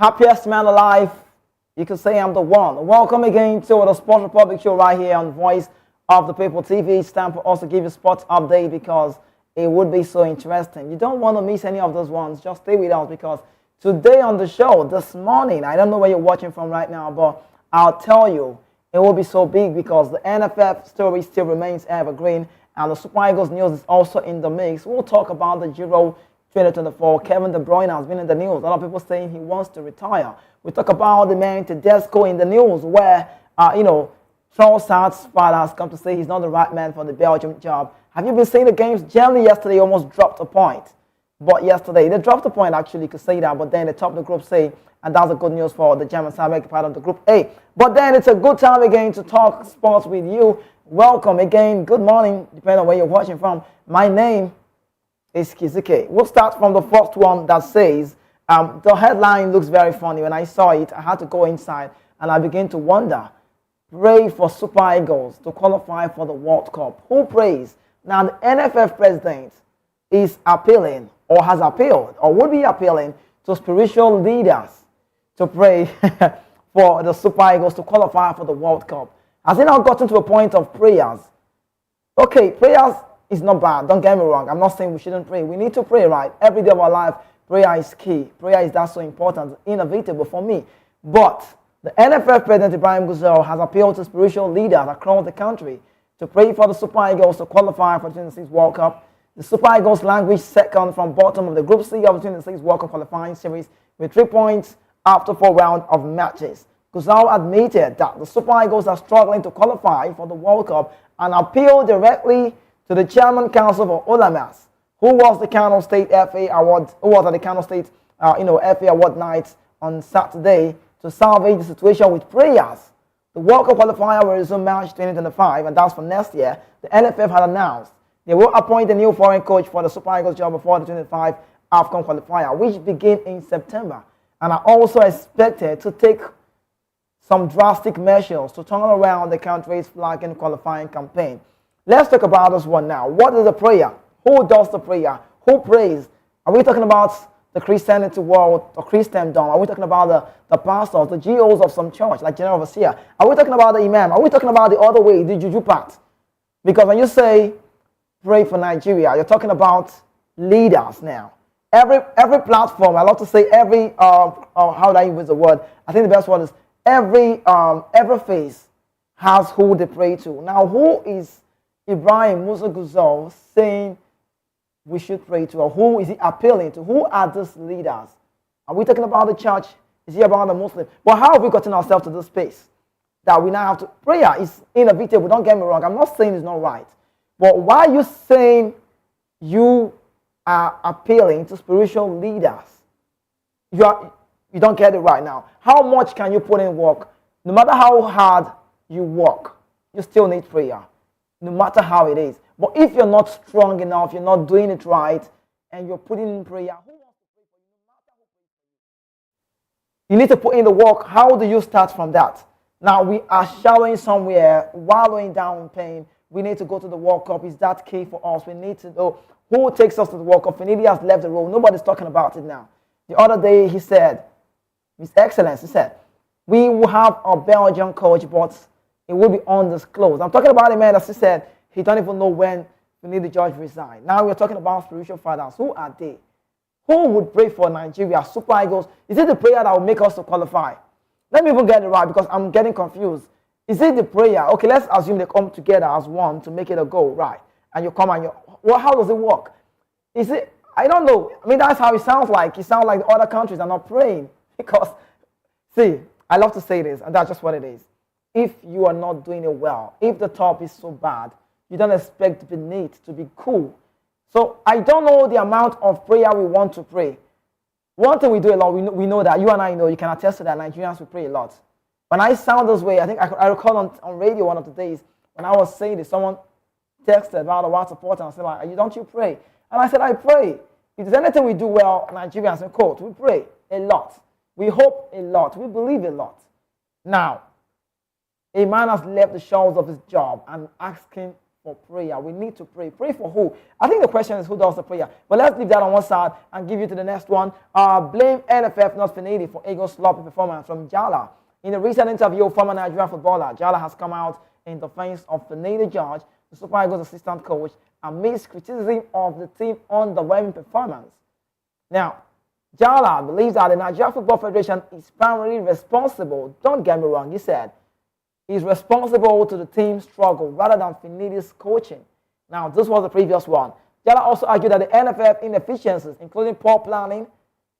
Happiest man alive. You can say I'm the one. Welcome again to the Sports Republic show right here on Voice of the People TV. It's time for us to give you sports update because it would be so interesting. You don't want to miss any of those ones. Just stay with us because today on the show, this morning, I don't know where you're watching from right now, but I'll tell you, it will be so big because the NFL story still remains evergreen and the Super Eagles news is also in the mix. We'll talk about the Euro 2024. Kevin De Bruyne has been in the news. A lot of people saying he wants to retire. We talk about the man Tedesco in the news where, Trossard's father has come to say he's not the right man for the Belgium job. Have you been seeing the games? Germany yesterday almost dropped a point. But yesterday, they dropped a point actually, you could say that, but then they topped the group C, and that's a good news for the German side making part of the group A. But then it's a good time again to talk sports with you. Welcome again. Good morning, depending on where you're watching from. My name is Kizuke. We'll start from the first one that says, the headline looks very funny. When I saw it, I had to go inside and I began to wonder, pray for Super Eagles to qualify for the World Cup. Who prays? Now, the NFF president is appealing or has appealed or would be appealing to spiritual leaders to pray for the Super Eagles to qualify for the World Cup. Has it now gotten to a point of prayers? Okay, prayers is not bad. Don't get me wrong. I'm not saying we shouldn't pray. We need to pray, right? Every day of our life, prayer is key. Prayer is that so important, inevitable for me. But the NFL president, Ibrahim Gusau, has appealed to spiritual leaders across the country to pray for the Super Eagles to qualify for the 2026 World Cup. The Super Eagles languished second from bottom of the Group C of the 2026 World Cup qualifying series with 3 points after 4 rounds of matches. Gusau admitted that the Super Eagles are struggling to qualify for the World Cup and appealed directly to the Chairman Council for Olamas, who was the Kano State FA Award, who was at the Kano State FA Award night on Saturday to salvage the situation with prayers. The World Cup qualifier will resume March 2025, and that's for next year. The NFF had announced they will appoint a new foreign coach for the Super Eagles job before the 2025 AFCON qualifier, which begin in September, and are also expected to take some drastic measures to turn around the country's flagging qualifying campaign. Let's talk about this one now. What is the prayer? Who does the prayer? Who prays? Are we talking about the Christianity world or Christendom? Are we talking about the pastors, the GOs of some church, like General Overseer? Are we talking about the Imam? Are we talking about the other way, the Juju part? Because when you say pray for Nigeria, you're talking about leaders now. Every platform, I love to say every, how do I use the word? I think the best word is every face has who they pray to. Now, who is Ibrahim Gusau saying we should pray to, or who is he appealing to? Who are these leaders? Are we talking about the church? Is he about the Muslim? But how have we gotten ourselves to this space that we now have to? Prayer is inevitable. Don't get me wrong. I'm not saying it's not right. But why are you saying you are appealing to spiritual leaders? You don't get it right now. How much can you put in work? No matter how hard you work, you still need prayer. No matter how it is. But if you're not strong enough, you're not doing it right, and you're putting in prayer, who wants to pray for you? No matter who prays for you. You need to put in the work. How do you start from that? Now, we are showering somewhere, wallowing down in pain. We need to go to the World Cup. Is that key for us? We need to know who takes us to the World Cup. Finidi has left the room. Nobody's talking about it now. The other day, he said, His Excellency said, we will have a Belgian coach, but it will be undisclosed. I'm talking about a man that said he don't even know when we need the judge resign. Now we're talking about spiritual fathers. Who are they? Who would pray for Nigeria, Super Eagles? Is it the prayer that will make us to qualify? Let me even get it right because I'm getting confused. Is it the prayer? Okay, let's assume they come together as one to make it a goal, right? And you come and you, well, how does it work? Is it, I don't know. I mean, that's how it sounds like. It sounds like the other countries are not praying because, see, I love to say this, and that's just what it is. If you are not doing it well, if the top is so bad, you don't expect beneath to be cool. So I don't know the amount of prayer we want to pray. One thing we do a lot, we know that, you and I know, you can attest to that, Nigerians, we pray a lot. When I sound this way, I think I recall on radio one of the days, when I was saying this, someone texted about a WhatsApp support and said, like, don't you pray? And I said, I pray. If there's anything we do well, Nigerians, in quote, we pray a lot. We hope a lot. We believe a lot. Now, a man has left the shores of his job and asking for prayer. We need to pray. Pray for who? I think the question is who does the prayer. But let's leave that on one side and give you to the next one. Blame NFF, not Finidi, for Eagles' sloppy performance from Jala. In a recent interview, former Nigerian footballer Jala has come out in defense of Finidi George, the Super Eagles assistant coach, amidst criticism of the team underwhelming performance. Now, Jala believes that the Nigerian Football Federation is primarily responsible. Don't get me wrong, he said. He's responsible to the team's struggle rather than Finidi's coaching. Now, this was the previous one. Jala also argued that the NFF inefficiencies, including poor planning,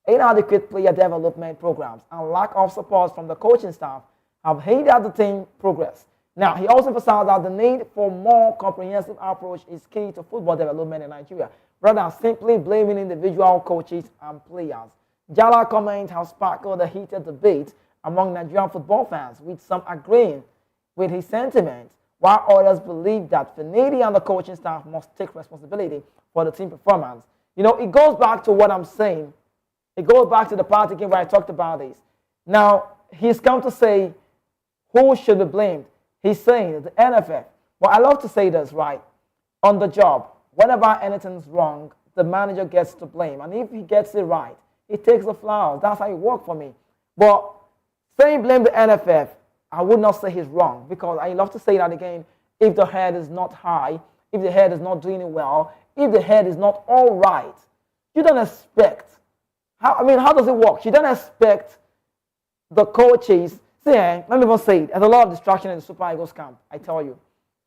inadequate player development programs, and lack of support from the coaching staff, have hindered the team's progress. Now, he also emphasized that the need for more comprehensive approach is key to football development in Nigeria, rather than simply blaming individual coaches and players. Jala's comment has sparked a heated debate among Nigerian football fans, with some agreeing with his sentiments, while others believe that Finidi and the coaching staff must take responsibility for the team performance. You know, it goes back to what I'm saying. It goes back to the part again where I talked about this. Now, he's come to say who should be blamed. He's saying the NFF. But I love to say this, right? On the job, whenever anything's wrong, the manager gets to blame. And if he gets it right, he takes the flowers. That's how it works for me. But saying blame the NFF, I would not say he's wrong, because I love to say that again. If the head is not high, if the head is not doing it well, if the head is not all right, you don't expect. How does it work? You don't expect the coaches. See, let me even say it. There's a lot of distraction in the Super Eagles camp, I tell you.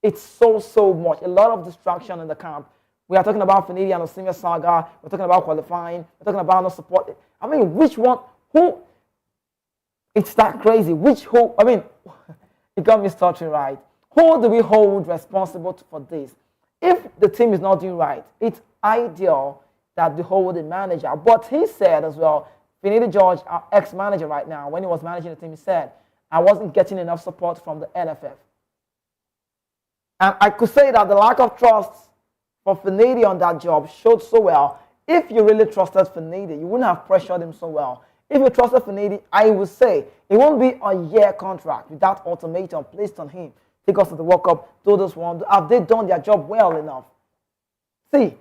It's so much. A lot of distraction in the camp. We are talking about Finidi and Osimhen saga. We're talking about qualifying. We're talking about no support. Which one? Who? It's that crazy. It got me starting right. Who do we hold responsible for this? If the team is not doing right, it's ideal that they hold the manager. But he said as well, Finidi George, our ex-manager right now, when he was managing the team, he said, I wasn't getting enough support from the NFF. And I could say that the lack of trust for Finidi on that job showed so well. If you really trusted Finidi, you wouldn't have pressured him so well. If you trusted Finidi, I would say it won't be a year contract with that ultimatum placed on him. Take us to the World Cup, do this one. Have they done their job well enough? See,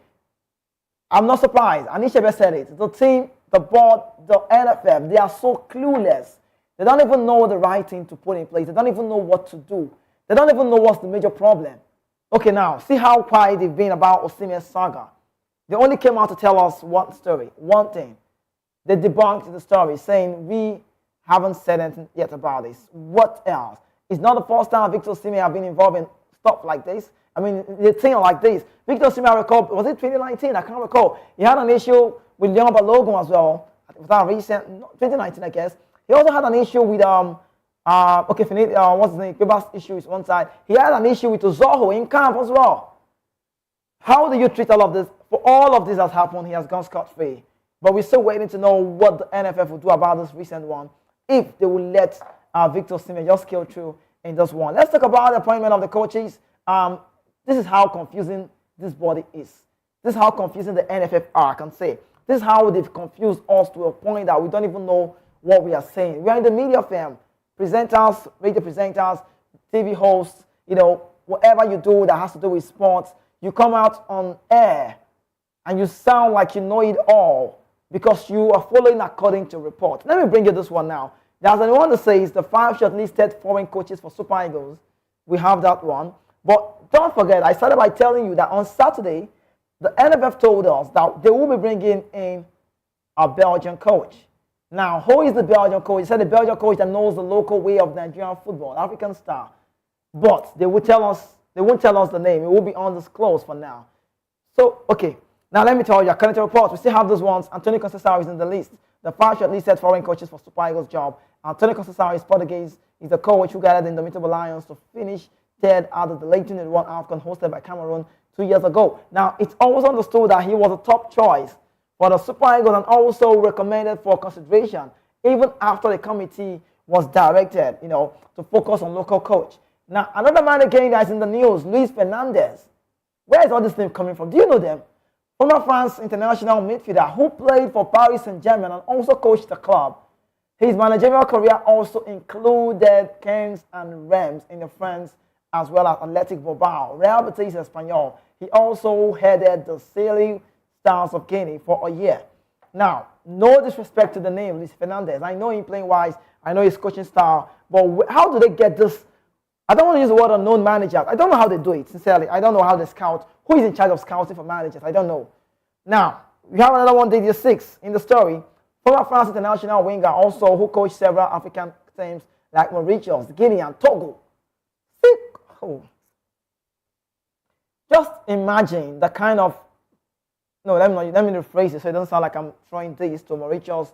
I'm not surprised. Anishebe said it. The team, the board, the NFF, they are so clueless. They don't even know the right thing to put in place. They don't even know what to do. They don't even know what's the major problem. Okay, now, see how quiet they've been about Osimhen saga. They only came out to tell us one story, one thing. They debunked the story, saying we haven't said anything yet about this. What else? It's not the first time Victor Osimhen have been involved in stuff like this. The thing like this. Victor Osimhen, I recall, was it 2019? I can't recall. He had an issue with Leon Balogun as well. Was that recent? 2019, I guess. He also had an issue with what's his name? Cuba's issue is one side. He had an issue with Uzoho in camp as well. How do you treat all of this? For all of this has happened, he has gone scot-free. But we're still waiting to know what the NFF will do about this recent one, if they will let Victor Osimhen just scale through in this one. Let's talk about the appointment of the coaches. This is how confusing this body is. This is how confusing the NFF are, I can say. This is how they've confused us to a point that we don't even know what we are saying. We are in the media firm. Presenters, radio presenters, TV hosts, whatever you do that has to do with sports, you come out on air and you sound like you know it all because you are following according to report. Let me bring you this one now. There's anyone that says the 5 shortlisted foreign coaches for Super Eagles. We have that one. But don't forget, I started by telling you that on Saturday, the NFF told us that they will be bringing in a Belgian coach. Now, who is the Belgian coach? He said the Belgian coach that knows the local way of Nigerian football, African style. But they won't tell us the name. It will be undisclosed for now. So, okay. Now, let me tell you, according to reports, we still have those ones. Antonio Conceição is in the list. The 5 shortlisted foreign coaches for Super Eagles job. Antonio Conceição is Portuguese. He's the coach who guided the Indomitable Lions to finish third out of the late 2021 AFCON hosted by Cameroon 2 years ago. Now, it's always understood that he was a top choice for the Super Eagles and also recommended for consideration even after the committee was directed, to focus on local coach. Now, another man again that's in the news, Luis Fernandez. Where is all this name coming from? Do you know them? Former France international midfielder who played for Paris Saint-Germain and also coached the club. His managerial career also included Cairns and Reims in the France as well as Athletic Bilbao, Real Betis Espanyol. He also headed the Sailing Stars of Guinea for a year. Now, no disrespect to the name, Luis Fernandez. I know him playing wise. I know his coaching style. But how do they get this? I don't want to use the word unknown managers. I don't know how they do it, sincerely. I don't know how they scout. Who is in charge of scouting for managers? I don't know. Now, we have another one, Didier 6 in the story. Former France international winger also who coached several African teams like Mauritius, Guinea, and Togo. Oh. Just imagine the kind of, no, let me rephrase it so it doesn't sound like I'm throwing this to Mauritius,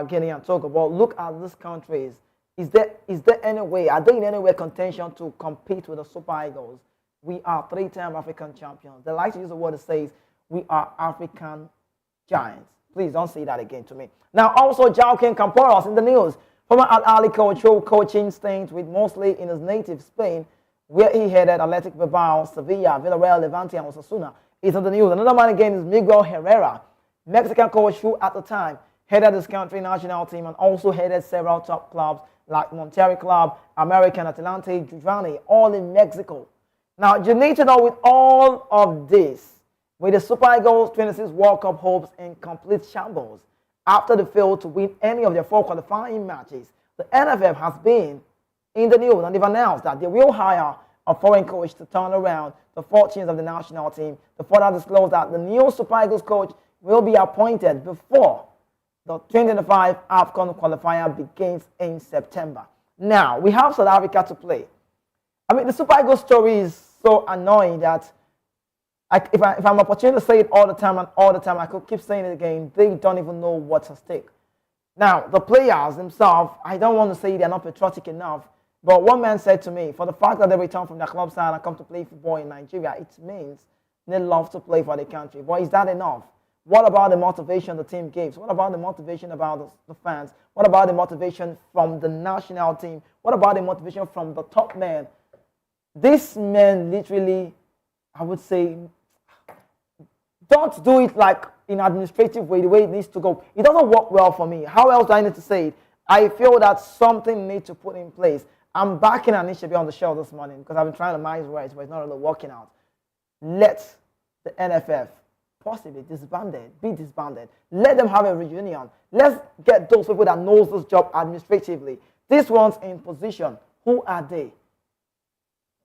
Guinea, and Togo. But look at these countries. Is there any way, are they in any way contention to compete with the Super Eagles? We are 3-time African champions. They like to use the word that says we are African giants. Please don't say that again to me. Now, also, Joaquin Campos in the news. Former Al Ahly coach who coaching stints with mostly in his native Spain, where he headed Athletic Bilbao, Sevilla, Villarreal, Levante, and Osasuna, is on the news. Another man again is Miguel Herrera, Mexican coach who at the time headed his country national team and also headed several top clubs like Monterrey Club, American Atlante, Giovanni, all in Mexico. Now, you need to know with all of this, with the Super Eagles 26 World Cup hopes in complete shambles after they failed to win any of their 4 qualifying matches, the NFF has been in the news and they've announced that they will hire a foreign coach to turn around the fortunes of the national team. The further disclosed that the new Super Eagles coach will be appointed before the 2025 AFCON qualifier begins in September. Now, we have South Africa to play. I mean, the Super Eagles story is so annoying that if I'm opportune to say it all the time and all the time, I could keep saying it again. They don't even know what's at stake. Now, the players themselves, I don't want to say they're not patriotic enough, but one man said to me, for the fact that they return from their club side and come to play football in Nigeria, it means they love to play for the country. But is that enough? What about the motivation the team gives? What about the motivation about the fans? What about the motivation from the national team? What about the motivation from the top men? This man literally, I would say, don't do it like in an administrative way, the way it needs to go. It doesn't work well for me. How else do I need to say it? I feel that something needs to put in place. I'm backing Anisha be on the show this morning because I've been trying to manage words, but it's not really working out. Let the NFF possibly be disbanded. Let them have a reunion. Let's get those people that knows this job administratively. These ones in position, who are they?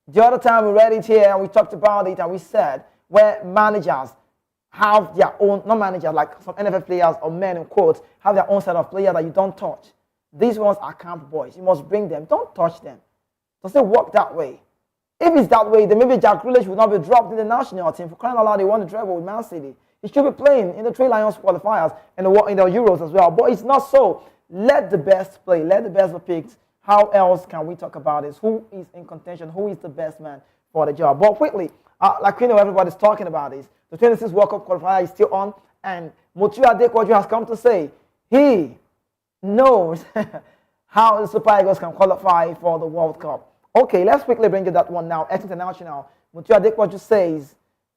The other time we read it here and we talked about it and we said where managers have their own, not managers, like some NFL players or men in quotes, have their own set of players that you don't touch. These ones are camp boys. You must bring them. Don't touch them. Does it work that way? If it's that way, then maybe Jack Grealish would not be dropped in the national team. For crying out loud, they want to travel with Man City. He should be playing in the Three Lions qualifiers and in the Euros as well. But it's not so. Let the best play. Let the best be picked. How else can we talk about this? Who is in contention? Who is the best man for the job? But quickly, like we know everybody's talking about this, the 26 World Cup qualifier is still on, and Motiu Adequaju has come to say he knows how the Super Eagles can qualify for the World Cup. Okay, let's quickly bring you that one now. Ex-international Motiu Adequaju says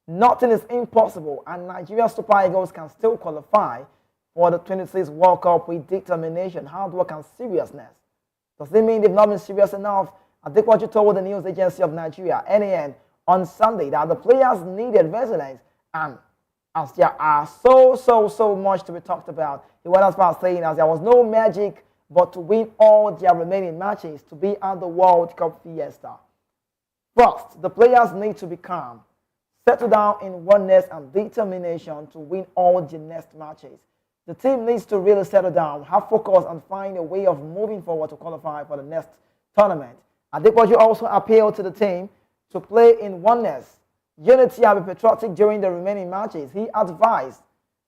nothing is impossible, and Nigeria Super Eagles can still qualify for the 26 World Cup with determination, hard work, and seriousness. Does it mean they've not been serious enough? Adequaju told the news agency of Nigeria, NAN, on Sunday that the players needed resilience, and as there are so much to be talked about, he went as far as saying as there was no magic but to win all their remaining matches to be at the World Cup fiesta. First, the players need to be calm, settle down in oneness and determination to win all the next matches. The team needs to really settle down, have focus, and find a way of moving forward to qualify for the next tournament. Adequaju also appealed to the team to play in oneness, unity, and be patriotic during the remaining matches. He advised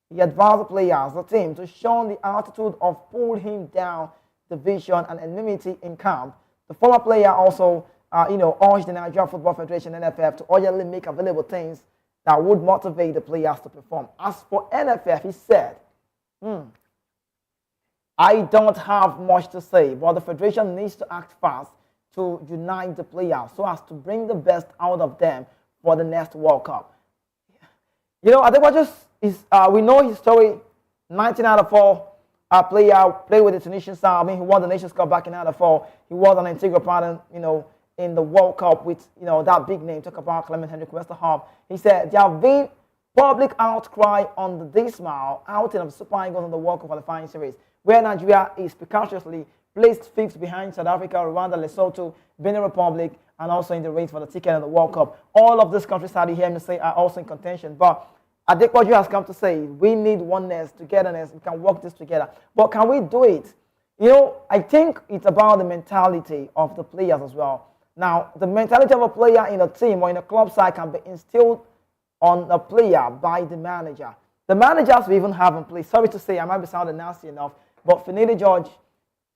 the players, the team, to shun the attitude of pull him down division and enmity in camp. The former player also, urged the Nigerian Football Federation (NFF) to urgently make available things that would motivate the players to perform. As for NFF, he said, I don't have much to say, but the federation needs to act fast to unite the players so as to bring the best out of them for the next World Cup. Adequaju we know his story. 1994 player, played with the Tunisian side. He won the Nations Cup back in 1994. He was an integral part, in in the World Cup with that big name. Talk about Clement Henrik Westerhoff. He said there have been public outcry on the dismal outing of the Super Eagles in the World Cup qualifying series, where Nigeria is precariously placed fifth behind South Africa, Rwanda, Lesotho, Benin Republic, and also in the race for the ticket in the World Cup. All of these countries, you hear me say, are also in contention. But I think what you has come to say, we need oneness, togetherness. We can work this together. But can we do it? I think it's about the mentality of the players as well. Now, the mentality of a player in a team or in a club side can be instilled on a player by the manager. The managers we even have in place, sorry to say, I might be sounding nasty enough, but Finidi George,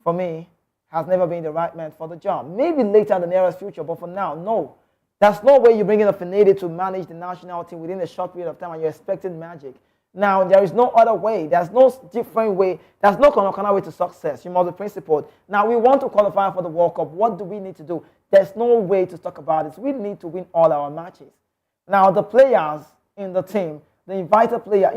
for me, has never been the right man for the job. Maybe later in the nearest future, but for now, no. There's no way you bring in a Finidi to manage the national team within a short period of time and you're expecting magic. Now, there is no other way. There's no different way. There's no kind of way to success. You must be principled. Now, we want to qualify for the World Cup. What do we need to do? There's no way to talk about it. We need to win all our matches. Now, the players in the team, the invited player,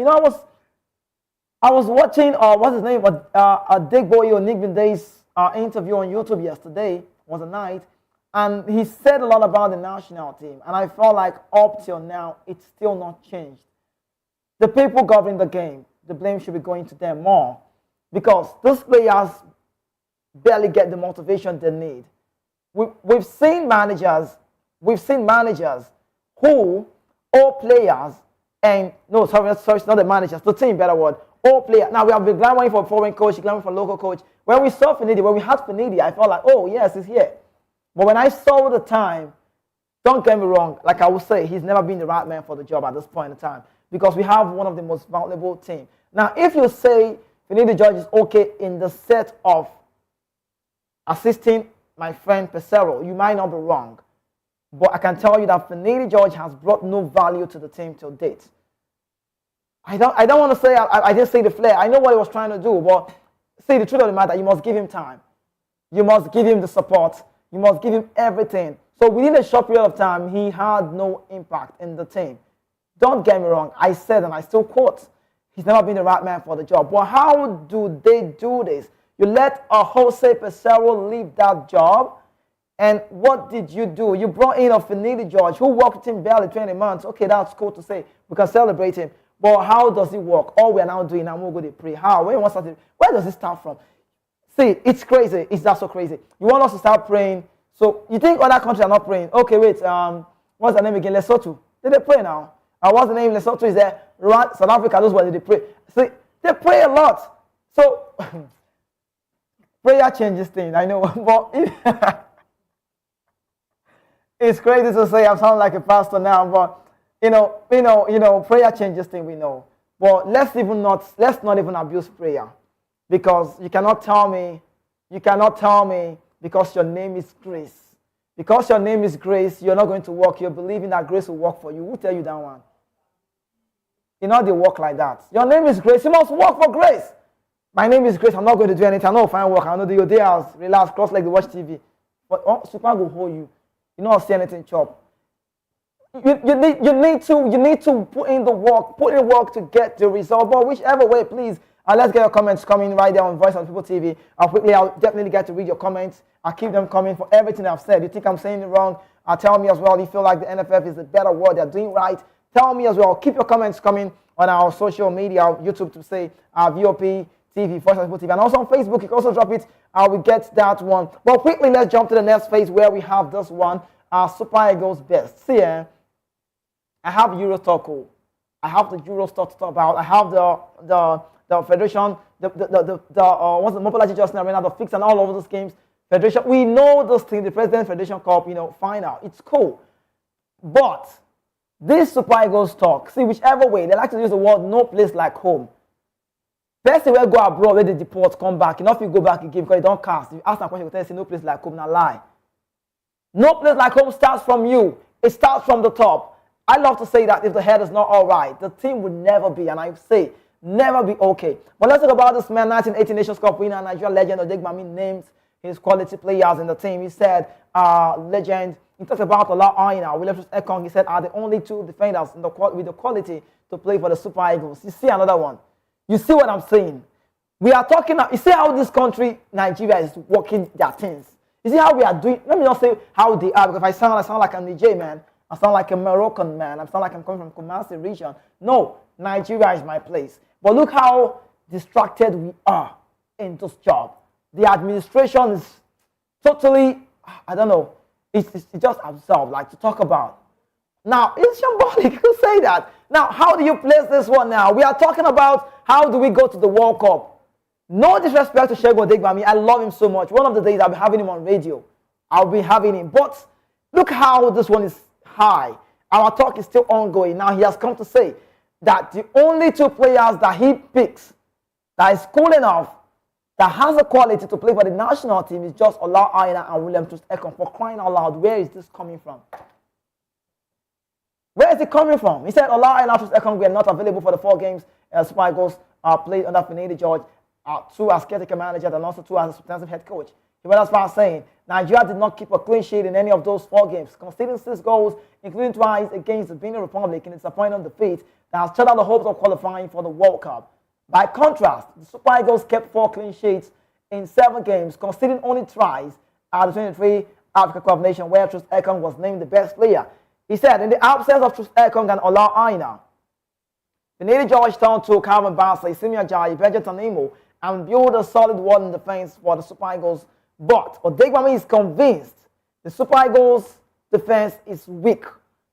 I was watching, what's his name, Digboyo Nick Vinday's interview on YouTube yesterday, was a night, and he said a lot about the national team, and I felt like up till now, it's still not changed. The people governing the game, the blame should be going to them more, because those players barely get the motivation they need. We've seen managers who, all players, and no, sorry, it's not the managers, the team, better word, all players. Now, we have been clamoring for a foreign coach, clamoring for a local coach. When we saw Finidi, when we had Finidi, I felt like, oh, yes, he's here. But when I saw the time, don't get me wrong, like I would say, he's never been the right man for the job at this point in time, because we have one of the most valuable teams. Now, if you say Finidi George is okay in the set of assisting my friend Pesero, you might not be wrong. But I can tell you that Finidi George has brought no value to the team till date. I don't want to say I didn't say the flair. I know what he was trying to do, but see, the truth of the matter, you must give him time. You must give him the support. You must give him everything. So within a short period of time, he had no impact in the team. Don't get me wrong. I said, and I still quote, he's never been the right man for the job. But how do they do this? You let a Jose Pesero leave that job, and what did you do? You brought in a Finidi George who worked with him barely 20 months. Okay, that's cool to say. We can celebrate him. But how does it work? All we are now doing, I'm going to pray. How? Where does it start from? See, it's crazy. It's just so crazy. You want us to start praying. So you think other countries are not praying. Okay, wait. What's the name again? Lesotho. Did they pray now? What's the name? Lesotho is there. South Africa, those were they pray. See, they pray a lot. So prayer changes things. I know. But it's crazy to say I sound like a pastor now, but prayer changes things, we know. But let's not even abuse prayer, because you cannot tell me because your name is Grace. Because your name is Grace, you're not going to work. You're believing that grace will work for you. Who tell you that one? They work like that. Your name is Grace. You must work for grace. My name is Grace. I'm not going to do anything. I know fine work. I know do your day house. Relax, cross leg, watch TV. But Super will hold you. You don't see anything chop. You need to put in the work to get the result. But whichever way, please, let's get your comments coming right there on Voice of People TV. I'll definitely get to read your comments. I'll keep them coming for everything I've said. You think I'm saying it wrong? Tell me as well. You feel like the NFF is the better word. They're doing right. Tell me as well. Keep your comments coming on our social media, YouTube to say VOP TV, Voice of People TV, and also on Facebook. You can also drop it. We get that one. But quickly, let's jump to the next phase where we have this one. Super Eagles best. See, I have Eurostar. I have the Eurostar to talk about. I have the Federation, what's the Mobile just now, the fix and all of those games. Federation, we know those things, the President Federation Cup, final. It's cool. But this Super Eagles talk, see, whichever way, they like to use the word no place like home. Best way go abroad, where they deport, come back. If you go back again, because you don't cast. If you ask that question, you tell you, no place like home, not lie. No place like home starts from you. It starts from the top. I love to say that if the head is not all right, the team will never be, and I say, never be okay. But let's talk about this man, 1980 Nations Cup winner, Nigeria legend, Odegbami names his quality players in the team. He said, legend, he talked about Ola Aina, Williams Ekong, he said, are the only two defenders with the quality to play for the Super Eagles. You see another one. You see what I'm saying? We are talking, you see how this country, Nigeria, is working their things. You see how we are doing? Let me not say how they are, because if I sound like a Niger man. I sound like a Moroccan man. I sound like I'm coming from Kumasi region. No, Nigeria is my place. But look how distracted we are in this job. The administration is totally, I don't know, it's just absurd, like to talk about. Now, it's somebody who say that. Now, how do you place this one now? We are talking about how do we go to the World Cup. No disrespect to Segun Odegbami. I love him so much. One of the days I'll be having him on radio. I'll be having him. But look how this one is high. Our talk is still ongoing. Now, he has come to say that the only two players that he picks that is cool enough, that has the quality to play for the national team is just Ola Aina and William Troost-Ekong. For crying out loud, where is this coming from? Where is it coming from? He said Ola Aina and Troost-Ekong were not available for the 4 games Super Eagles played under Finidi George, 2 as caretaker manager and also 2 as a substantive head coach. He went as far as saying Nigeria did not keep a clean sheet in any of those 4 games, conceding 6 goals, including twice against the Benin Republic in a disappointing defeat that has shut out the hopes of qualifying for the World Cup. By contrast, the Super Eagles kept 4 clean sheets in 7 games, conceding only twice at the 23 Africa Cup of Nations, where Troost-Ekong was named the best player. He said, in the absence of Troost-Ekong and Ola Aina, Finidi George turned to Calvin Bassey, Simi Ajayi, Benjamin Tanimo, and built a solid wall in defense for the Super Eagles. But Odegbami is convinced the Super Eagles defense is weak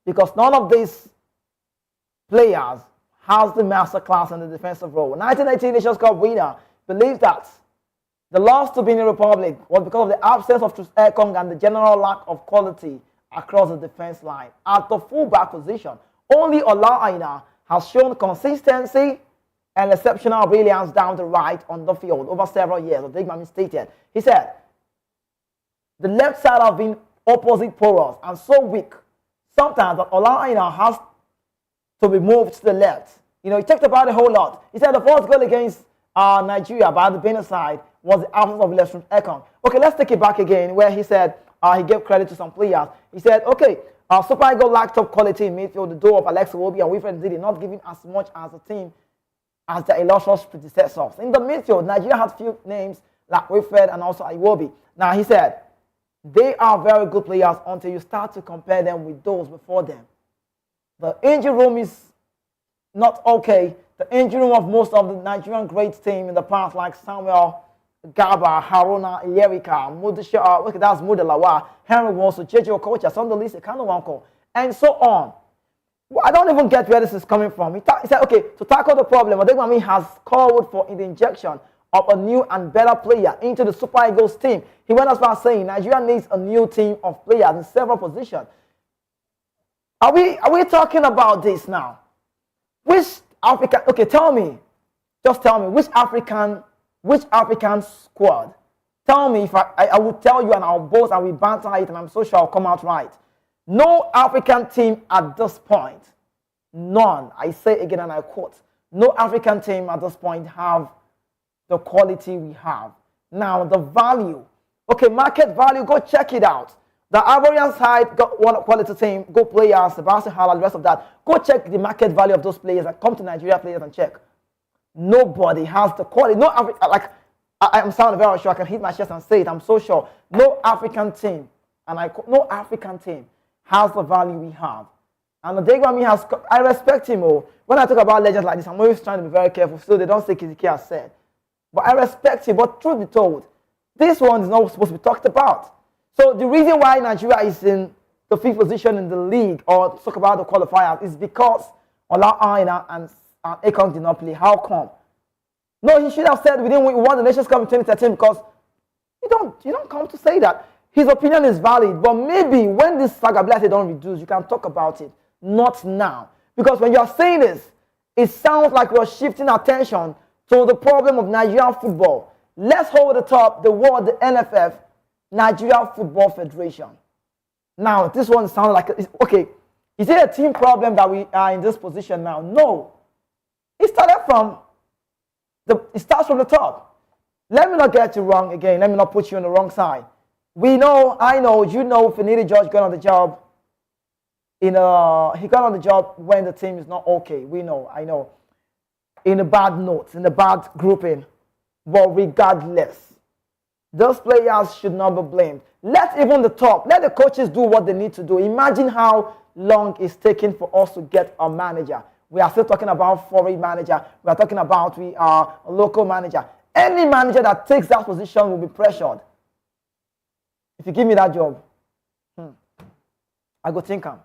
because none of these players has the master class in the defensive role. 1918 Nations Cup winner believes that the loss to Benin Republic was because of the absence of Troost-Ekong and the general lack of quality across the defense line. At the fullback position, only Ola Aina has shown consistency and exceptional brilliance down the right on the field over several years, Odegbami stated. He said, the left side have been opposite porous and so weak sometimes that Ola Aina has to be moved to the left. You know, he talked about it a whole lot. He said the first goal against Nigeria by the Benin side was the absence of William Troost-Ekong. Okay, let's take it back again where he said he gave credit to some players. He said, okay, Super Eagles lacked top quality in midfield. The door of Alex Iwobi and Wilfred Ndidi not giving as much as a team as their illustrious predecessors. In the midfield, Nigeria had few names like Wilfred and also Iwobi. Now, he said, they are very good players until you start to compare them with those before them. The injury room is not okay. The injury room of most of the Nigerian great team in the past, like Samuel Gaba, Haruna Iyerika, that's Mudelawa, Henry Wonsu, JJ Okocha, Sondolise, Kanuwanko, and so on. I don't even get where this is coming from. He said, okay, to tackle the problem, Odegbami has called for the injection of a new and better player into the Super Eagles team. He went as far as saying Nigeria needs a new team of players in several positions. Are we talking about this now? Which African, okay, tell me, just tell me, which African squad? Tell me if I will tell you and I'll boast and we banter it and I'm so sure I'll come out right. No African team at this point, none, I say again and I quote, no African team at this point have the quality we have. Now, the value, okay, market value, go check it out. The Ivorian side got one quality team, good players, Sebastian Hala, the rest of that. Go check the market value of those players and come to Nigeria players and check. Nobody has the quality. No, like, I'm sounding very sure. I can hit my chest and say it. I'm so sure. No African team, no African team has the value we have. And Odegbami has, I respect him. When I talk about legends like this, I'm always trying to be very careful so they don't say Kiziki has said. But I respect him. But truth be told, this one is not supposed to be talked about. So the reason why Nigeria is in the 5th position in the league, or talk about the qualifiers, is because Ola Aina and Ekong did not play. How come? No, he should have said we won the Nations Cup in 2013 because you don't come to say that. His opinion is valid, but maybe when this saga blessing don't reduce, you can talk about it. Not now. Because when you're saying this, it sounds like you're shifting attention to the problem of Nigerian football. Let's hold it up, the word, the NFF, Nigeria Football Federation. Now, this one sounds like, okay, is it a team problem that we are in this position now? No. It started from, it starts from the top. Let me not get you wrong again. Let me not put you on the wrong side. We know, I know, you know, Finidi George got on the job. He got on the job when the team is not okay. We know, I know. In a bad note, in a bad grouping. But regardless, Those players should not be blamed. Let even the top, let the coaches do what they need to do. Imagine how long it's taking for us to get a manager. We are still talking about foreign manager. We are talking about we are a local manager. Any manager that takes that position will be pressured. If you give me that job, I go think am.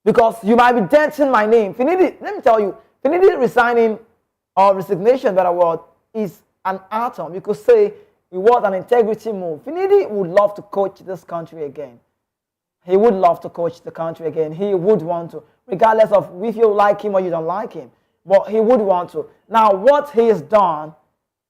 Because you might be denting my name. Finidi, let me tell you, Finidi resigning or resignation, better word, is an atom. You could say it was an integrity move. Finidi would love to coach this country again. He would love to coach the country again. He would want to, regardless of if you like him or you don't like him. But he would want to. Now, what he has done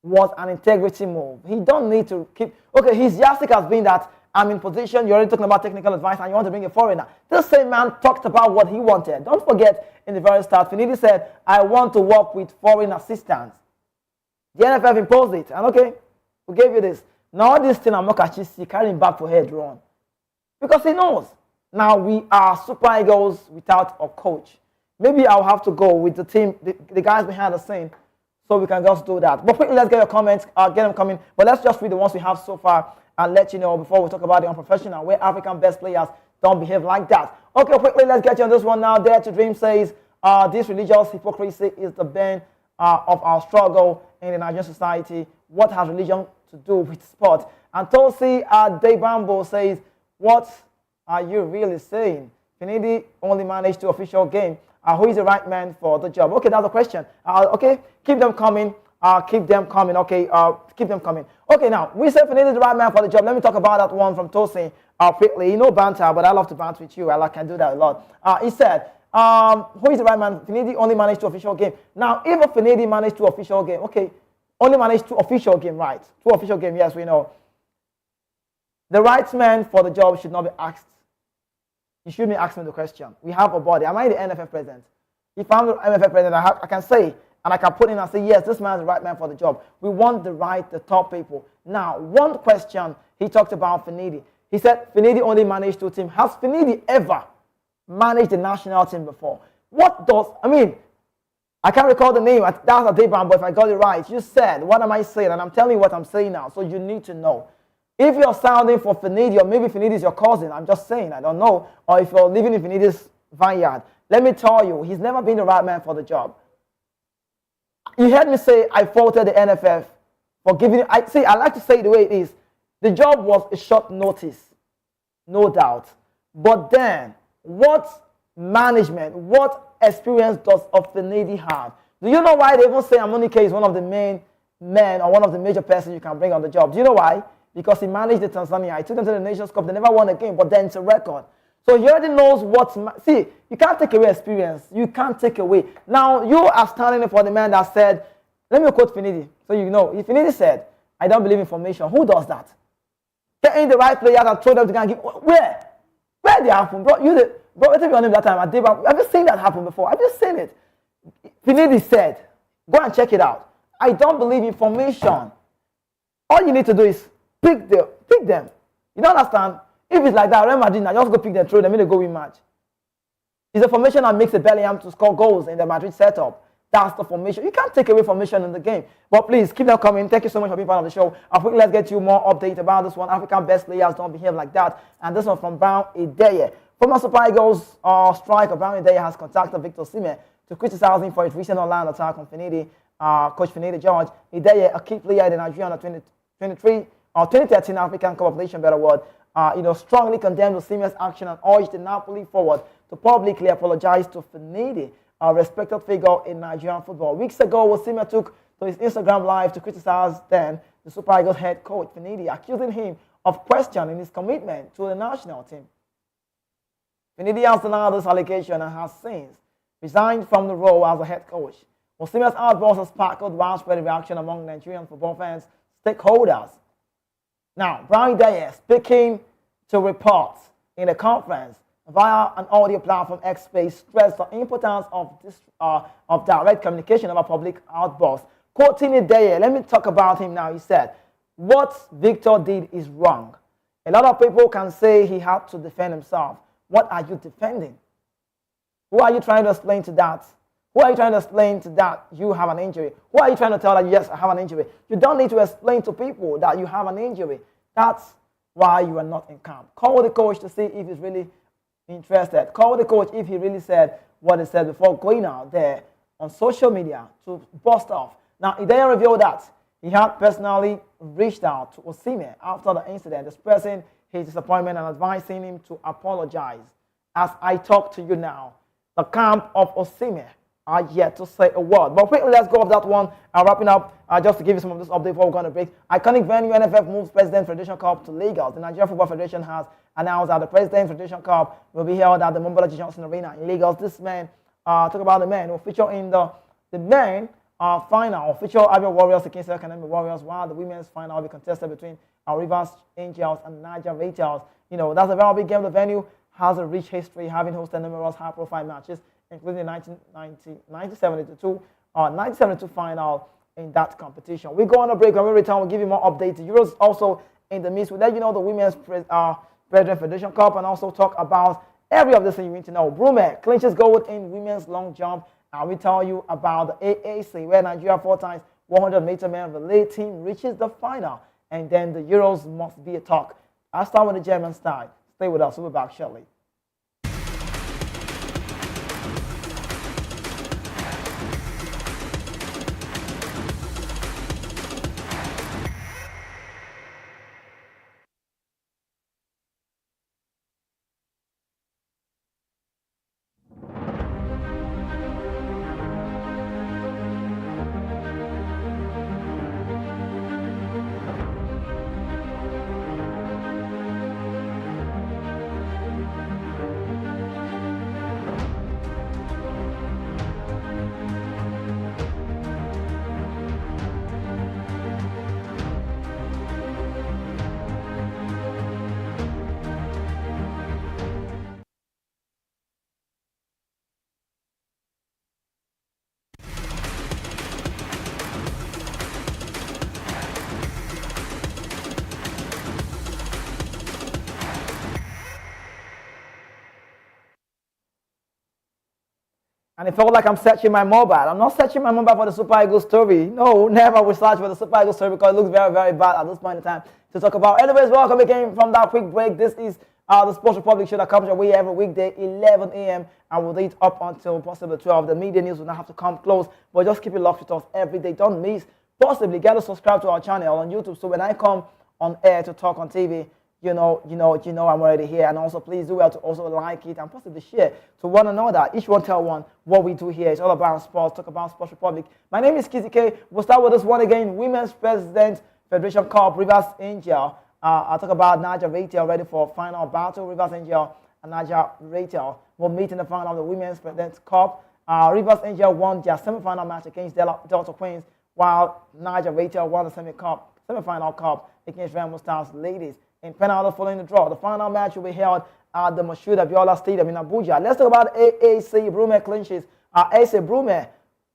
was an integrity move. He don't need to keep... Okay, his yardstick has been that I'm in position, you're already talking about technical advice, and you want to bring a foreigner. This same man talked about what he wanted. Don't forget, in the very start, Finidi said, I want to work with foreign assistants. The NFF imposed it, and okay, we gave you this. Now this thing I'm not carrying back for head run. Because he knows. Now we are Super Eagles without a coach. Maybe I'll have to go with the team, the guys behind the scene, so we can just do that. But quickly, let's get your comments, get them coming. But let's just read the ones we have so far and let you know before we talk about the unprofessional, where African best players don't behave like that. Okay, quickly, let's get you on this one now. Dare to Dream says, this religious hypocrisy is the bane of our struggle in the Nigerian society. What has religion to do with sport? And Tosi Debambo says, what are you really saying? Finidi only managed 2 official games. Who is the right man for the job? Okay, that's the question. Okay, keep them coming. Keep them coming. Okay, keep them coming. Okay, now, we said Finidi is the right man for the job. Let me talk about that one from Tosi quickly. You know banter, but I love to banter with you. I can do that a lot. He said, who is the right man? Finidi only managed 2 official games. Now, if a Finidi managed 2 official games, okay, only managed 2 official games, right? 2 official games, yes, we know. The right man for the job should not be asked. You shouldn't be asking the question. We have a body. Am I the NFF president? If I'm the NFF president, I can say, and I can put in and say, yes, this man is the right man for the job. We want the top people. Now, one question he talked about Finidi. He said Finidi only managed 2 teams. Has Finidi ever managed the national team before? What does, I can't recall the name. That's a day bomb, but if I got it right, you said, what am I saying? And I'm telling you what I'm saying now, so you need to know. If you're sounding for Finidi, or maybe Finidi is your cousin, I'm just saying, I don't know, or if you're living in Finidi's vineyard, let me tell you, he's never been the right man for the job. You heard me say I faulted the NFF for giving it. I like to say it the way it is. The job was a short notice, no doubt. But then, what management, what experience does Finidi have? Do you know why they even say Amunike is one of the main men or one of the major persons you can bring on the job? Do you know why? Because he managed the Tanzania. He took them to the Nations Cup. They never won a game, but then it's a record. So he already knows what... See, you can't take away experience. You can't take away. Now, you are standing for the man that said... Let me quote Finidi, so you know. If Finidi said, I don't believe in formation, who does that? Get in the right players and throw them to give... Where? Where did it happen? Bro, what's your name that time? Have you seen that happen before? Have you seen it? Finidi said, go and check it out. I don't believe in formation. All you need to do is pick them. You don't understand? If it's like that, Real Madrid, now just go pick them, throw them, and they go win match. It's a formation that makes a Bellingham to score goals in the Madrid setup. That's the formation. You can't take away formation in the game. But please, keep them coming. Thank you so much for being part of the show. Let's get you more update about this one. African best players don't behave like that. And this one from Brown Ideye. Former Super Eagles striker Brown Ideye has contacted Victor Osimhen to criticize him for his recent online attack on Finidi, Coach Finidi George. Ideye, a key player in the Nigerian 2013 African Cup of Nations, better word, strongly condemned Osimhen's action and urged the Napoli forward to publicly apologize to Finidi, a respected figure in Nigerian football. Weeks ago, Osimhen took to his Instagram live to criticize then the Super Eagles head coach Finidi, accusing him of questioning his commitment to the national team. Finidi has denied this allegation and has since resigned from the role as a head coach. Osimhen's outburst has sparked widespread reaction among Nigerian football fans, stakeholders. Now, Brown Ideye, speaking to reports in a conference via an audio platform X Space, stressed the importance of direct communication about public outbursts. Quoting Ideye, let me talk about him now. He said, what Victor did is wrong. A lot of people can say he had to defend himself. What are you defending? Who are you trying to explain to that? Who are you trying to explain to that you have an injury? Who are you trying to tell that, yes, I have an injury? You don't need to explain to people that you have an injury. That's why you are not in camp. Call the coach to see if he's really interested. Call the coach if he really said what he said before going out there on social media to bust off. Now, he then revealed that he had personally reached out to Osimhen after the incident, expressing his disappointment and advising him to apologize. As I talk to you now, the camp of Osimhen are yet to say a word. But quickly, let's go off that one. Wrapping up, just to give you some of this update before we're going to break. Iconic venue NFF moves President Federation Cup to Lagos. The Nigeria Football Federation has announced that the President Federation Cup will be held at the Mobolaji Johnson Arena in Lagos. This man, talk about the men who feature in the men final, feature Abia Warriors against Academy Warriors, while the women's final will be contested between Rivers Angels and Niger Ratals. You know, that's a very big game. The venue has a rich history, having hosted numerous high-profile matches, including the 1972 final in that competition. We go on a break. When we return, we'll give you more updates. The Euros also in the midst. We'll let you know the Women's President Federation Cup and also talk about every of this thing you need to know. Brume clinches gold in women's long jump. And we tell you about the AAC, where Nigeria 4 times 100-meter men relay team reaches the final. And then the Euros must be a talk. I'll start with the German side. Stay with us. We'll be back shortly. And it felt like I'm searching my mobile. I'm not searching my mobile for the Super Eagles story. No, never will search for the Super Eagles story because it looks very, very bad at this point in time to talk about. Anyways, welcome again from that quick break. This is the Sports Republic show that comes your way every weekday, 11 a.m. and we'll do it up until possibly 12. The media news will not have to come close, but just keep it locked with us every day. Don't miss. Possibly get to subscribe to our channel on YouTube so when I come on air to talk on TV, you know I'm already here. And also, please do well to also like it and possibly share to one another. Each one tell one what we do here. It's all about sports, talk about Sports Republic. My name is Kizzy K. We'll start with this one again. Women's President Federation Cup, Rivers Angel. I'll talk about Niger Ratel ready for final battle. Rivers Angel and Niger Ratel will meet in the final of the Women's President Cup. Rivers Angel won their semi-final match against Delta Queens, while Niger Ratel won the semi-final cup against Remo Stars ladies. In penalty following the draw, the final match will be held at the Moshood Abiola Stadium in Abuja. Let's talk about AAC Brume clinches. AAC Brume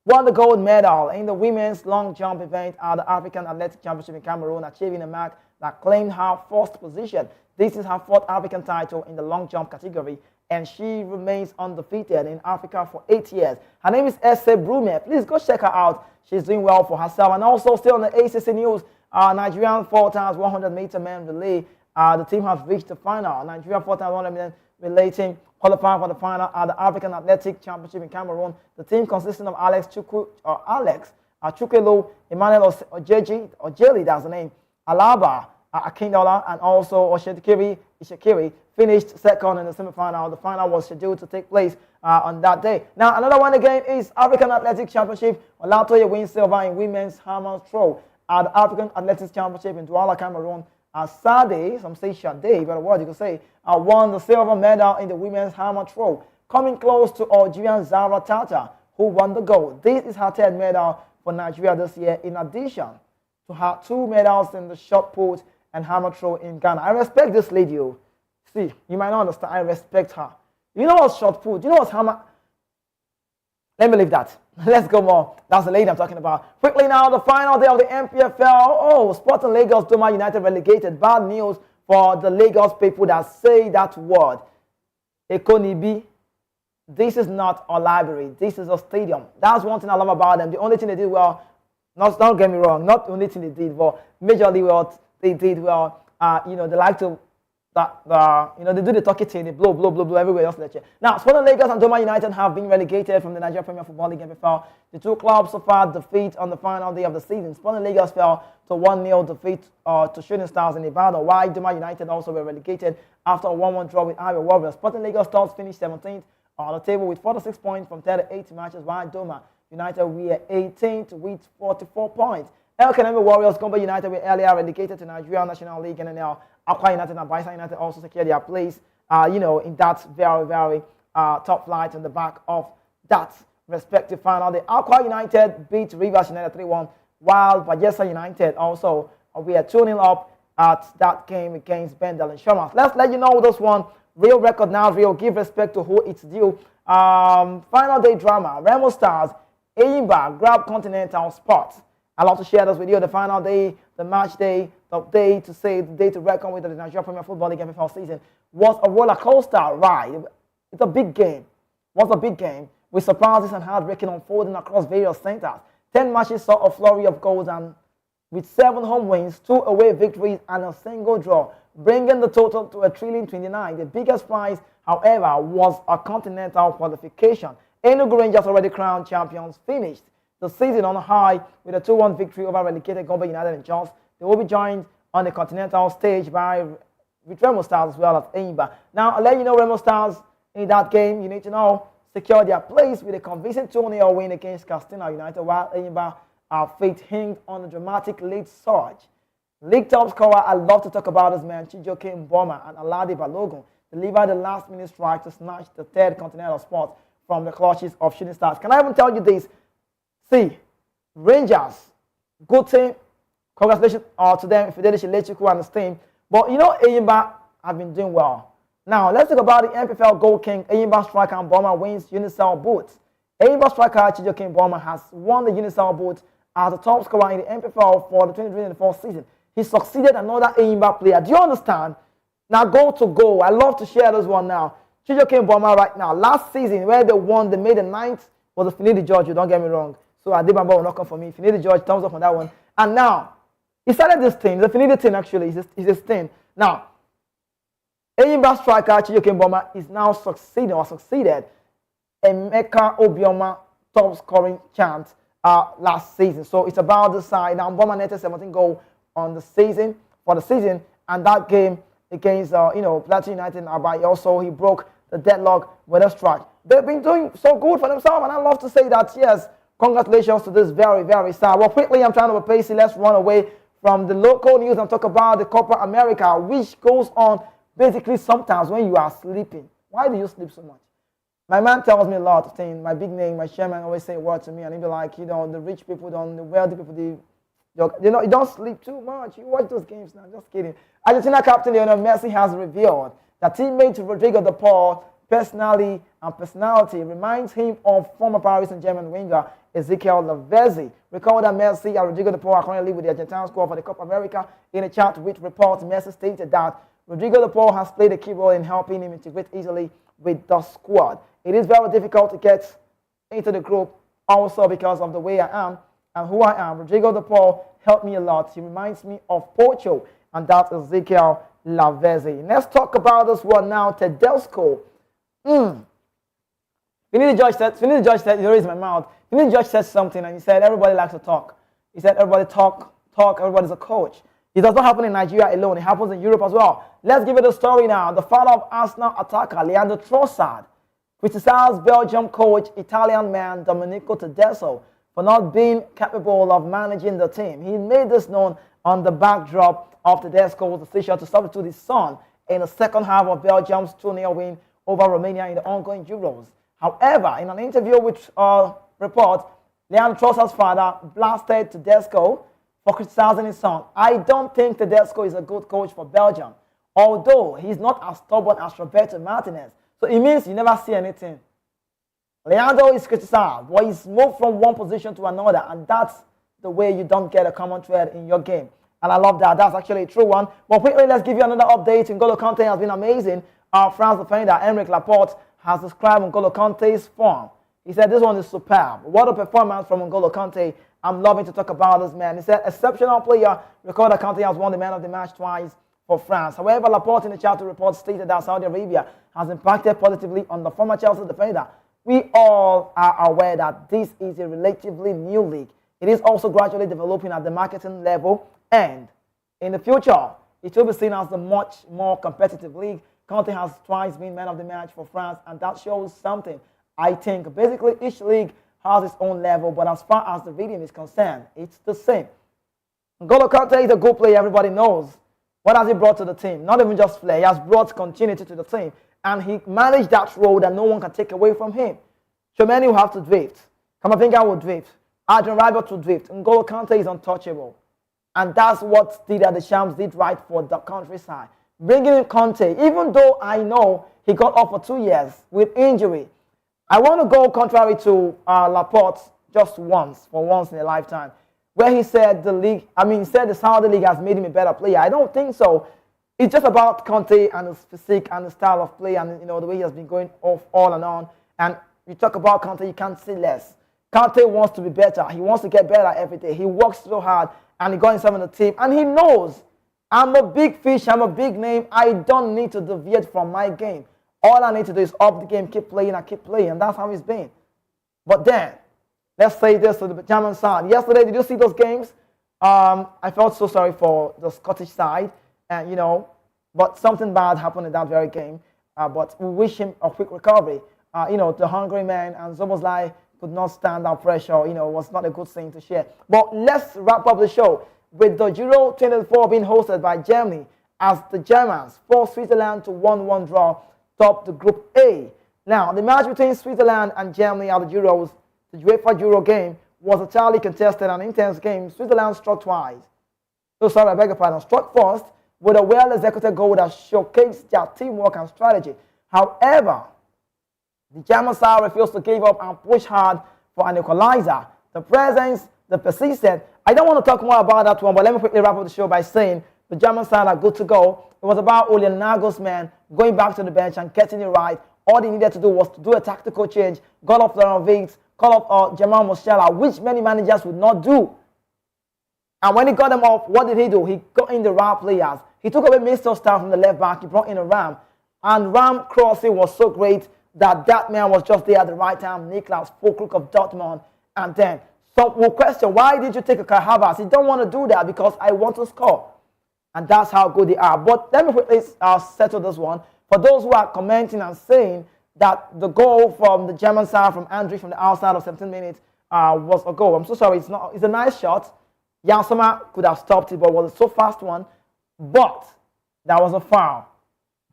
won the gold medal in the women's long jump event at the African Athletic Championship in Cameroon, achieving a mark that claimed her first position. This is her fourth African title in the long jump category, and she remains undefeated in Africa for 8 years. Her name is AAC Brume. Please go check her out. She's doing well for herself. And also still on the ACC news, Nigerian 4 times 100-meter men relay. The team has reached the final. Nigeria 4 times 100 men relay team qualifying for the final at the African Athletic Championship in Cameroon. The team consisting of Alex Chukelo, Emmanuel Ojeli, that's the name, Alaba Akindola, and also Oshekiri Ishikiri finished second in the semi-final. The final was scheduled to take place on that day. Now, another one again is African Athletic Championship. Olatoye wins silver in women's hammer throw at the African Athletics Championship in Douala, Cameroon. Sade, some say Sade, but what you could say, won the silver medal in the women's hammer throw, coming close to Algerian Zara Tata, who won the gold. This is her third medal for Nigeria this year, in addition to her 2 medals in the shot put and hammer throw in Ghana. I respect this lady. See, you might not understand. I respect her. You know what's shot put? You know what's hammer? Let me leave that. Let's go more. That's the lady I'm talking about. Quickly now, the final day of the MPFL. Oh, Sporting Lagos Doma United relegated. Bad news for the Lagos people that say that word. Ekonibi this is not a library. This is a stadium. That's one thing I love about them. The only thing they did well, don't get me wrong, not the only thing they did well, majorly what they did well, they like to, they do the talkie thing, they blow everywhere else. Now, Sporting Lagos and Doma United have been relegated from the Nigeria Premier Football League MPFL. The two clubs suffered defeat on the final day of the season. Sporting Lagos fell to 1-0 defeat to Shooting Stars in Ibadan, while Doma United also were relegated after a 1-1 draw with Iowa Warriors. Sporting Lagos Stars finished 17th on the table with 46 points from 38 matches, while Doma United were 18th with 44 points. El Kanemi Warriors, Gombe United were earlier relegated to Nigeria National League, and then Akwa United and Bayelsa United also secured their place, in that very, very top flight on the back of that respective final. The Akwa United beat Rivers United 3-1, while Bayelsa United also were 2-0 up at that game against Bendel Insurance. Let's let you know this one. Real record now, real. Give respect to who it's due. Final day drama. Remo Stars, Eyimba grab Continental spot. I'd love to share this with you. The final day, the match day, the day to say, the day to reckon with the Nigeria Premier Football League MPFL season was a roller coaster ride. It's a big game. Was a big game with surprises and heartbreaking unfolding across various centers. 10 matches saw a flurry of goals, and with 7 home wins, 2 away victories, and a single draw, bringing the total to a thrilling 29. The biggest prize, however, was a continental qualification. Enugu Rangers, already crowned champions, finished the season on a high with a 2-1 victory over relegated Gombe United and Jos. They will be joined on the continental stage with Remo Stars as well as Eyimba. Now, I'll let you know Remo Stars in that game, you need to know, secured their place with a convincing 2-0 win against Castina United, while Eyimba fate hinged on a dramatic lead surge. League top scorer, I love to talk about this man, Chijoke Mboma and Alade Balogun, delivered the last-minute strike to snatch the 3rd continental spot from the clutches of Shooting Stars. Can I even tell you this? See, Rangers, good team. Congratulations to them, Fidelity Lechiku and his team. But Eyimba have been doing well. Now, let's talk about the MPFL Goal King. Eyimba striker Mboma wins Unicel boot. Eyimba striker Chijoke Mboma has won the Unicel boot as the top scorer in the MPFL for the 2023-24 season. He succeeded another Eyimba player. Do you understand? Now, goal to goal. I love to share this one now. Chijoke Mboma right now. Last season, where they won, they made the 9th, was the Finidi George, don't get me wrong. So Adebamba will not come for me. Finidi George, thumbs up on that one. And now, he started this team. The Finidi team, actually, is his team. Now, Eyimba striker Chijoke Mboma is now succeeded Emeka Obioma top scoring chance last season. So it's about the side. Now, Mboma netted 17 goals on the season, and that game against Plateau United in Abai, also he broke the deadlock with a strike. They've been doing so good for themselves, and I love to say that, yes, congratulations to this very, very star. Well, quickly, I'm trying to be pacey. Let's run away from the local news and talk about the Copa America, which goes on basically sometimes when you are sleeping. Why do you sleep so much? My man tells me a lot of things. My big name, my chairman always say a word to me, and he'll be like, the rich people don't, the wealthy people, you don't sleep too much. You watch those games now. Just kidding. Argentina captain Lionel Messi has revealed that teammate Rodrigo de Paul personality reminds him of former Paris Saint-Germain winger Ezekiel Lavezzi. Recall that Messi and Rodrigo de Paul are currently with the Argentine squad for the Copa America. In a chat with reports, Messi stated that Rodrigo de Paul has played a key role in helping him integrate easily with the squad. It is very difficult to get into the group also because of the way I am and who I am. Rodrigo de Paul helped me a lot. He reminds me of Pocho, and that's Ezekiel Lavezzi. Let's talk about this one now. Tedesco. Finidi George said, he raised my mouth. Finidi George said something, and he said, everybody likes to talk. He said, everybody talk, everybody's a coach. It does not happen in Nigeria alone. It happens in Europe as well. Let's give it a story now. The father of Arsenal attacker, Leandro Trossard, criticized Belgium coach, Italian man Domenico Tedesco, for not being capable of managing the team. He made this known on the backdrop of Tedesco's decision to substitute his son in the second half of Belgium's 2-0 win over Romania in the ongoing Euros. However, in an interview with Report, Leandro Trossard's father blasted Tedesco for criticizing his son. I don't think Tedesco is a good coach for Belgium, although he's not as stubborn as Roberto Martinez. So it means you never see anything. Leandro is criticized, but he's moved from one position to another, and that's the way you don't get a common thread in your game. And I love that. That's actually a true one. But quickly, let's give you another update. N'Golo Kante has been amazing. France defender Aymeric Laporte has described N'Golo Kante's form. He said, this one is superb. What a performance from N'Golo Kante. I'm loving to talk about this man. He said, exceptional player. Record that Kante has won the man of the match twice for France. However, Laporte in the Charter report stated that Saudi Arabia has impacted positively on the former Chelsea defender. We all are aware that this is a relatively new league. It is also gradually developing at the marketing level, and in the future, it will be seen as a much more competitive league. Kante has twice been man of the match for France, and that shows something. I think basically each league has its own level, but as far as the reading is concerned, it's the same. N'Golo Kante is a good player, everybody knows. What has he brought to the team? Not even just flair, he has brought continuity to the team. And he managed that role that no one can take away from him. Tchouaméni will have to drift. Kamavinga will drift. Adrian Rabiot will drift. N'Golo Kante is untouchable. And that's what Didier Deschamps did right for the countryside. Bringing in Kante, even though I know he got off for 2 years with injury, I want to go contrary to Laporte just once, for once in a lifetime, where he said the Saudi League has made him a better player. I don't think so. It's just about Kante and his physique and his style of play and the way he has been going off all and on. And you talk about Kante, you can't say less. Kante wants to be better. He wants to get better every day. He works so hard and he got himself in the team. And he knows, I'm a big fish, I'm a big name. I don't need to deviate from my game. All I need to do is up the game, keep playing, and keep playing. And that's how it's been. But then, let's say this to the German side. Yesterday, did you see those games? I felt so sorry for the Scottish side. And, but something bad happened in that very game. But we wish him a quick recovery. The hungry man and Szoboszlai could not stand that pressure. It was not a good thing to share. But let's wrap up the show with the Euro 2024 being hosted by Germany as the Germans forced Switzerland to 1-1 draw top the Group A. Now, the match between Switzerland and Germany at the Euros, the UEFA Euro game, was a entirely contested and intense game. Switzerland struck twice. Struck first with a well-executed goal that showcased their teamwork and strategy. However, the German side refused to give up and push hard for an equalizer. The presence, the persistence. I don't want to talk more about that one, but let me quickly wrap up the show by saying the German side are good to go. It was about Ole Nagelsmann going back to the bench and getting it right. All they needed to do was to do a tactical change, call up Florian Wirtz, call up Jamal Musiala, which many managers would not do. And when he got them off, what did he do? He got in the right players. He took away Mr. Star from the left back. He brought in a Ram. And Ram crossing was so great that man was just there at the right time. Niklas Füllkrug of Dortmund. And then some will question, why did you take a Kai Havertz? He don't want to do that because I want to score. And that's how good they are. But let me quickly settle this one. For those who are commenting and saying that the goal from the German side, from Andri, from the outside of 17 minutes, was a goal. I'm so sorry. It's a nice shot. Jan Sommer could have stopped it, but it was a so fast one. But that was a foul.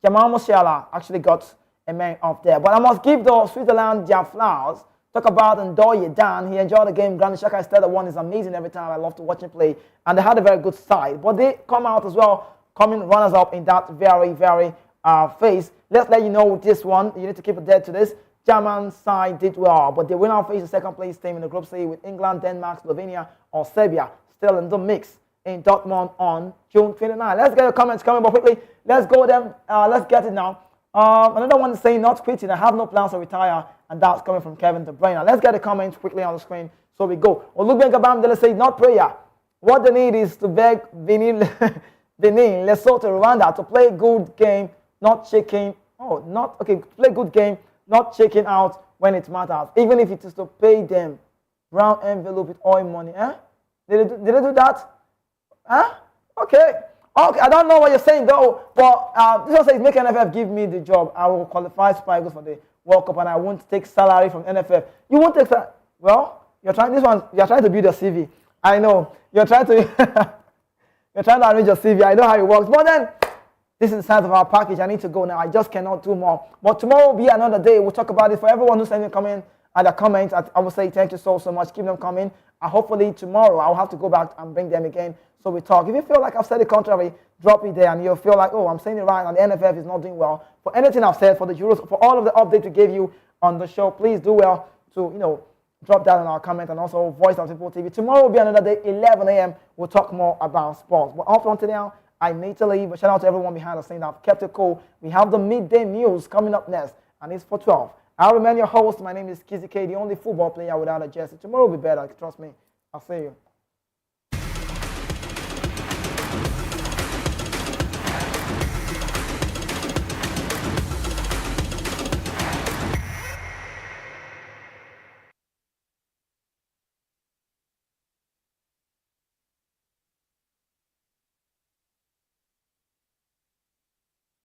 Jamal Musiala actually got a man off there. But I must give the Switzerland their flowers. Talk about Ndoye Dan. He enjoyed the game. Granit Xhaka instead of one is amazing every time. I love to watch him play. And they had a very good side. But they come out as well, coming runners-up in that very, very phase. Let's let you know with this one. You need to keep it dead to this. German side did well, but they will now face the second place team in the Group C with England, Denmark, Slovenia, or Serbia still in the mix in Dortmund on June 29. Let's get your comments coming, but quickly, let's go them. Let's get it now. Another one is saying not quitting. I have no plans to retire, and that's coming from Kevin De Bruyne. Let's get the comments quickly on the screen. So we go. Olugben Gabam Dele say not prayer. What they need is to beg Benin, Lesotho, Rwanda to play good game, not checking. Play good game, not checking out when it matters, even if it is to pay them brown envelope with oil money. Did they do that? Okay, I don't know what you're saying though, but this one says make NFF give me the job. I will qualify Super Eagles for the World Cup and I won't take salary from NFF. You won't take that. Well, you're trying to build a CV. I know. You're trying to arrange your CV. I know how it works. But then this is the size of our package. I need to go now. I just cannot do more. But tomorrow will be another day. We'll talk about it. For everyone who's sending comments, I will say thank you so much. Keep them coming. Hopefully tomorrow I'll have to go back and bring them again so we talk. If you feel like I've said the contrary, drop it there, and you'll feel like, oh, I'm saying it right and the NFF is not doing well. For anything I've said, for the Euros, for all of the updates we gave you on the show, please do well to drop that in our comment, and also Voice of People TV. Tomorrow will be another day, 11 a.m. We'll talk more about sports. But up until now, I need to leave. But shout out to everyone behind the scene that have kept it cool. We have the midday news coming up next. and it's for 12. I'll remain your host. My name is Kizzy K, the only football player without a jersey. Tomorrow will be better. Trust me. I'll see you.